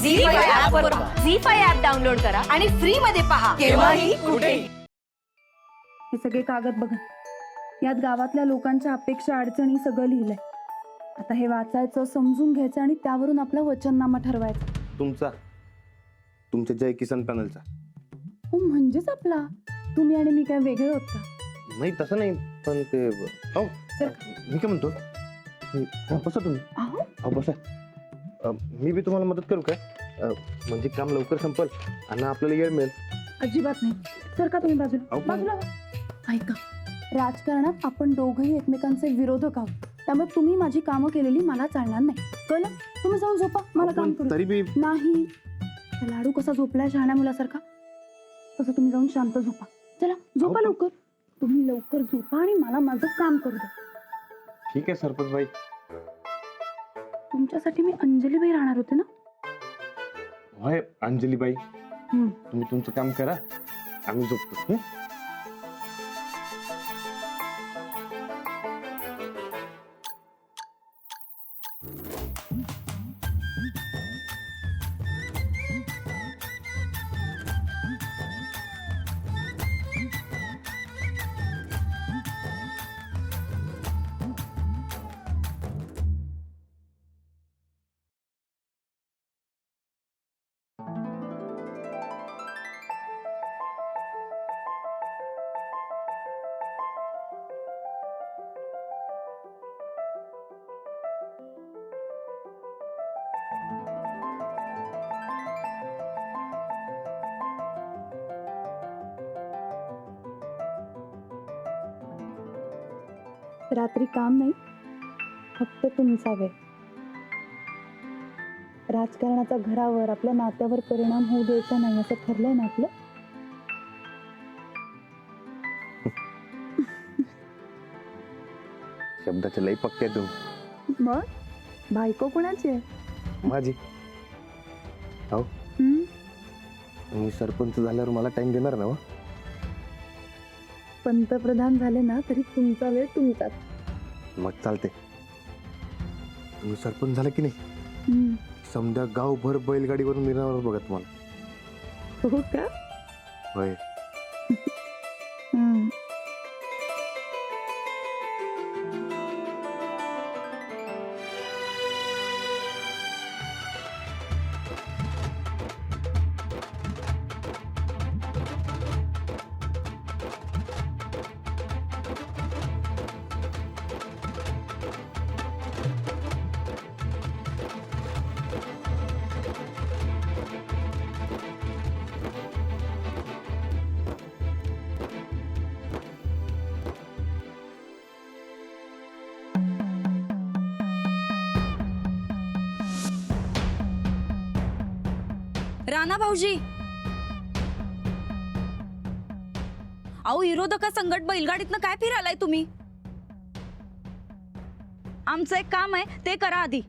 झी5 app download करा आणि free मध्ये पहा केव्हाही कुठेही. हे सगळे कागद बघा, यात गावातल्या लोकांच्या अपेक्षा अडचणी सगळं लिहिलंय. आता हे वाचायचं, समजून घ्यायचं आणि त्यावरून आपला वचननामा ठरवायचा. तुमच्या जय किसान पॅनलचा. हो, म्हणजेच आपला. तुम्ही आणि मी काय वेगळे होत का? नाही तसं नाही, पण ते हो मी काय म्हणतो, बसा तुम्ही. हो बसा. मी बी तुम्हाला मदत करू काय? म्हणजे काम लवकर संपल आणि आपल्याला वेळ मिळेल. अजिबात नाही. सर का तुम्ही बाजूला बाजूला व्हा. ऐका, राजकारणात आपण दोघंही एकमेकांचे विरोधक आहोत, त्यामुळे तुम्ही माझी कामं केलेली मला चालणार नाही, कळलं? तुम्ही जाऊन झोपा, मला काम करू तरी बी नाही. लाडू कसा झोपलाय शहाण्या मुलासारखा, तसं तुम्ही जाऊन शांत झोपा. चला झोपा लवकर. तुम्ही लवकर झोपा आणि मला माझं काम करू द्या. ठीक आहे सरपंच बाई. तुमच्यासाठी मी अंजलीबाई राहणार होते ना? होय अंजलीबाई, तुम्ही तुमचं काम करा, आम्ही झोपतो. रात्री काम नाही, फक्त तुमचा वेळ. राजकारणाचा घरावर, आपल्या नात्यावर परिणाम होऊ द्यायचा नाही, असं ठरलंय ना आपलं? शब्दाचे लई पक्के आहे तुम्ही. मग बायको कोणाची आहे? माझी. हो, मी सरपंच झाल्यावर मला टाइम देणार ना? पंतप्रधान झाले ना तरी तुमचा वेळ तुमचाच. मग चालते. तुम्ही सरपंच झाला की नाही, समजा गावभर बैलगाडीवरून मिरवणार बघा तुम्हाला. हो का? होय. राणा भाऊजी, अहो विरोधका संगट बैलगाडीतनं काय फिरायलाय तुम्ही? आमचं एक काम आहे ते करा आधी.